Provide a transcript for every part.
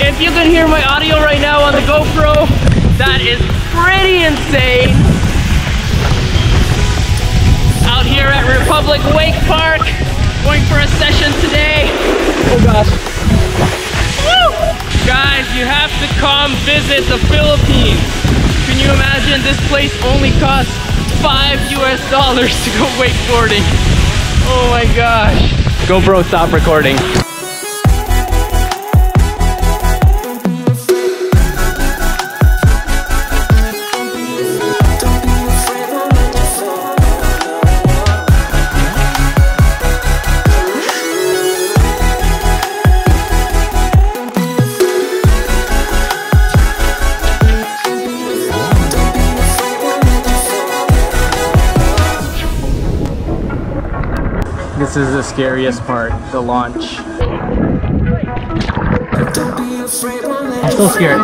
If you can hear my audio right now on the GoPro, that is pretty insane. Out here at Republic Wakepark, going for a session today. Oh gosh. Woo! Guys, you have to come visit the Philippines. Can you imagine this place only costs $5 US to go wakeboarding? Oh my gosh. GoPro, stop recording. This is the scariest part, the launch. I'm so scared.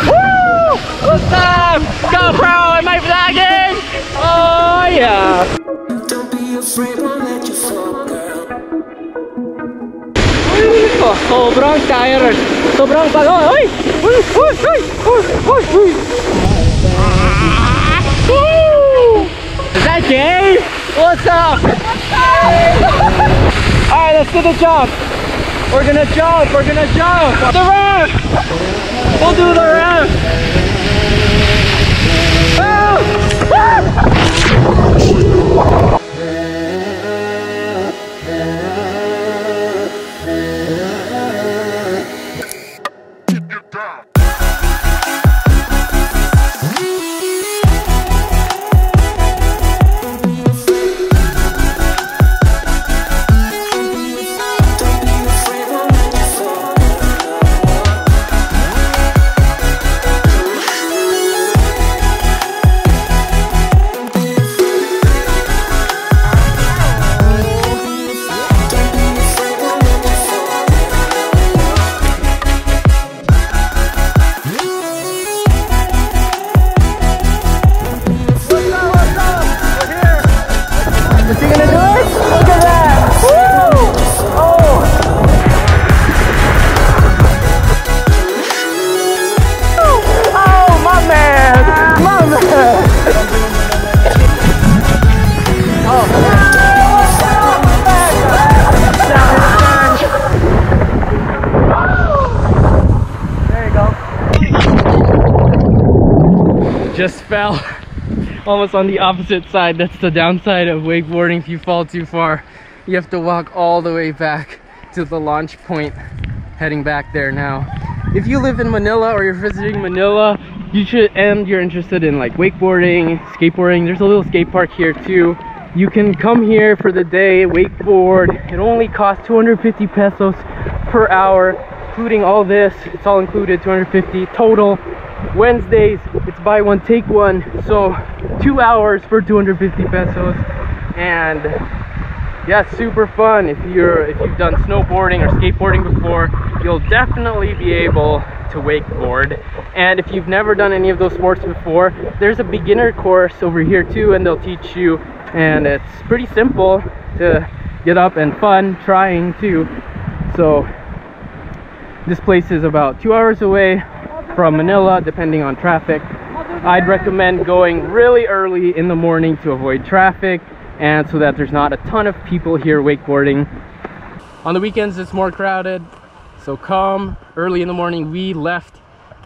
Woo! What's up? GoPro, am I vlogging? Oh yeah! Don't be afraid, won't let you fall, girl. Sobrang tired. Sobrang pagod. Uy! Uy! Uy! Uy! Uy! Uy! Is that Jay? What's up? Alright, let's do the jump. We're gonna jump. We're gonna jump. The ramp. We'll do the ramp. Oh! Just fell almost on the opposite side. That's the downside of wakeboarding. If you fall too far, you have to walk all the way back to the launch point, heading back there now. If you live in Manila or you're visiting Manila, you should, and you're interested in like wakeboarding, skateboarding, there's a little skate park here too. You can come here for the day, wakeboard. It only costs 250 pesos per hour, including all this. It's all included, 250 total. Wednesdays, it's buy one take one, so 2 hours for 250 pesos. And yeah, super fun. If you've done snowboarding or skateboarding before, you'll definitely be able to wakeboard. And if you've never done any of those sports before, there's a beginner course over here too, and they'll teach you, and it's pretty simple to get up and fun trying too. So this place is about 2 hours away from Manila, depending on traffic. I'd recommend going really early in the morning to avoid traffic and so that there's not a ton of people here wakeboarding. On the weekends it's more crowded, so come early in the morning. We left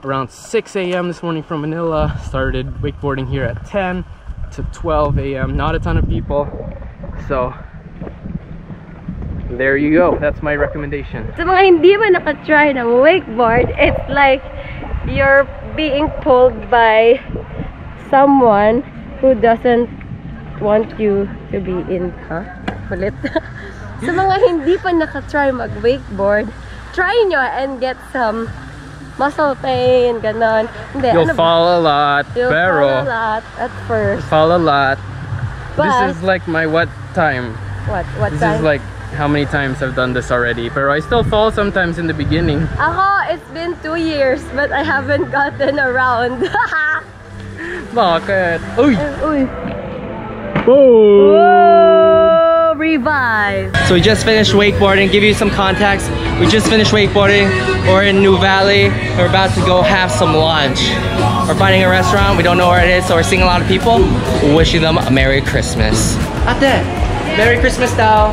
around 6 a.m. this morning from Manila, started wakeboarding here at 10 to 12 a.m. Not a ton of people, so there you go. That's my recommendation. Sa mga hindi ba nakatry ng wakeboard, it's like you're being pulled by someone who doesn't want you to be in, Kulit. Sa mga hindi pa nakatry mag-wakeboard, try nyo and get some muscle pain, ganon. Hindi, you'll fall a lot, you'll fall a lot at first. Fall a lot. But this is like my what time? What this time? Is like how many times I've done this already, but I still fall sometimes in the beginning. Ako, it's been 2 years, but I haven't gotten around. Bakit? Uy! Uy! Boom! Whoa! revive. So we just finished wakeboarding. Give you some context. We just finished wakeboarding. We're in New Valley. We're about to go have some lunch. We're finding a restaurant. We don't know where it is, so we're seeing a lot of people. Wishing them a Merry Christmas. Ate, Merry Christmas daw.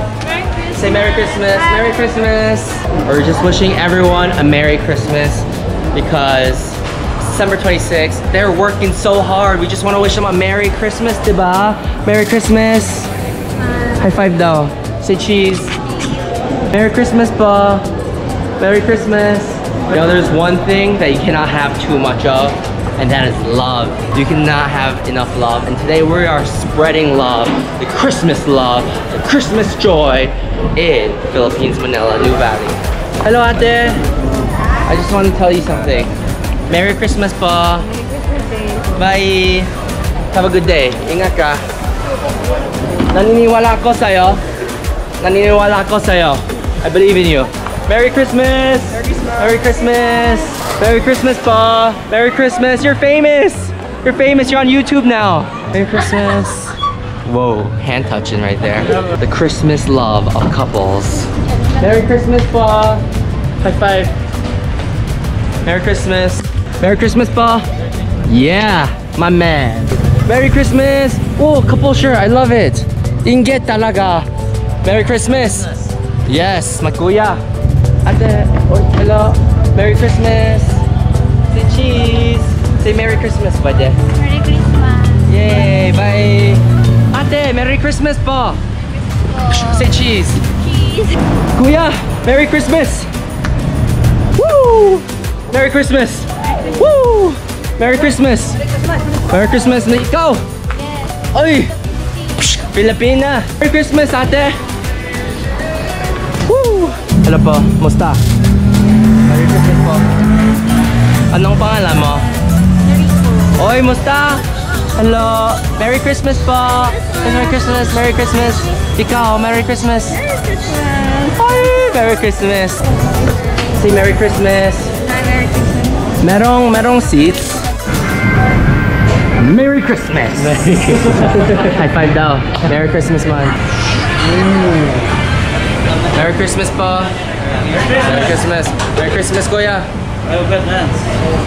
Say Merry Christmas. Merry Christmas. We're just wishing everyone a Merry Christmas because December 26th, they're working so hard. We just want to wish them a Merry Christmas, diba? Merry Christmas. High five daw. Say cheese. Merry Christmas, pa. Merry Christmas. You know, there's one thing that you cannot have too much of, and that is love. You cannot have enough love. And today we are spreading love, the Christmas love, the Christmas joy in Philippines, Manila, New Valley. Hello, ate. I just want to tell you something. Merry Christmas po. Bye. Have a good day. Ingat ka. Naniniwala ako sa'yo. Naniniwala ako sa'yo. I believe in you. Merry Christmas. Merry Christmas. Merry Christmas po. Merry Christmas. You're famous. You're famous. You're on YouTube now. Merry Christmas. Whoa, hand touching right there. The Christmas love of couples. Merry Christmas po. High five. Merry Christmas. Merry Christmas, pa. Yeah, my man. Merry Christmas. Oh, couple shirt. I love it. Inget talaga. Merry Christmas. Yes, my kuya. Ate. Oh, hello. Merry Christmas. Say cheese. Say Merry Christmas, pwede. Merry Christmas. Yay, bye. Ate, Merry Christmas, pa. Say cheese. Cheese. Kuya, Merry Christmas. Woo! Merry Christmas. Woo! Merry Christmas! Merry Christmas na ikaw! Yes! Ay! Pilipina! Merry Christmas, ate! Woo! Hello po, musta? Merry Christmas po. Anong pangalan mo? Oy, musta? Hello! Merry Christmas po! Merry Christmas! Merry Christmas! Ikaw, Merry Christmas! Merry Christmas! Ay! Merry Christmas! Say Merry Christmas! Merry Christmas! Merong seats. Merry Christmas. High five daw. Merry Christmas, man. Merry Christmas po. Merry Christmas. Merry Christmas, kuya.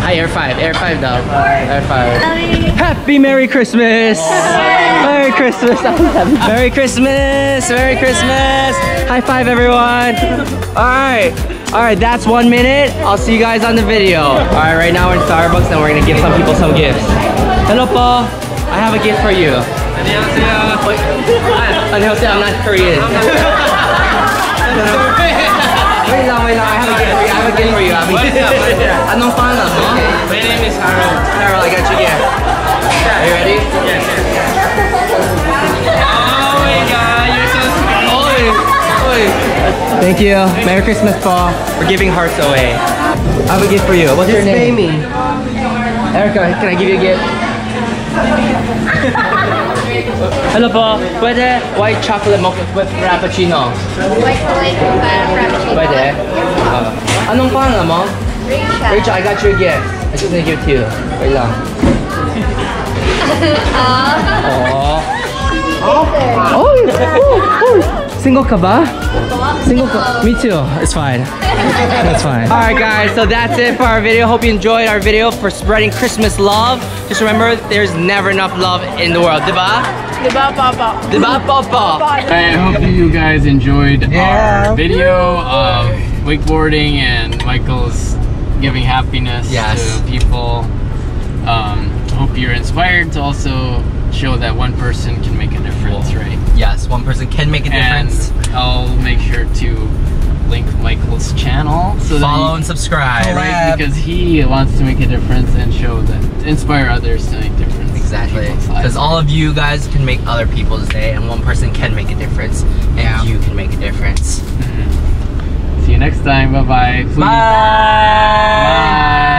Hi, air five daw. Air five. Happy Merry Christmas. Merry Christmas. Merry Christmas. Merry Christmas. High five, everyone. All right, that's 1 minute. I'll see you guys on the video. All right, right now we're in Starbucks and we're gonna give some people some gifts. Hello, Paul. I have a gift for you. Annyeonghaseyo. Annyeonghaseyo, I'm not Korean. Wait lang. I have a gift for you. Anong pangalan mo? My name is Harold. Harold, I got you a gift. Are you ready? Yes. Oh my god, you're so sweet. Oi. Thank you. Merry Christmas, Paul. We're giving hearts away. I have a gift for you. What's your name? Amy. Erica, can I give you a gift? Hello, Paul. Pwede white chocolate mocha with frappuccino. White frappuccino. Pwede. Anong pangalan mo? Rachel. Rachel, I got you a gift. I just gonna give it to you. Wait lang. Oh. Single ka ba? Single ka? Me too. It's fine. That's fine. Alright guys, so that's it for our video. Hope you enjoyed our video for spreading Christmas love. Just remember, there's never enough love in the world. Diba? Diba, Papa? Diba, Papa? I hope you guys enjoyed our video of wakeboarding and Michael's giving happiness to people. Hope you're inspired to also show that one person can make a difference, right? Yes, one person can make a difference. And I'll make sure to link Michael's channel so follow and subscribe. Right, because he wants to make a difference and show that, inspire others to make a difference. Exactly, because all of you guys can make other people's day, and one person can make a difference, and you can make a difference. See you next time. Bye-bye. Bye. Bye.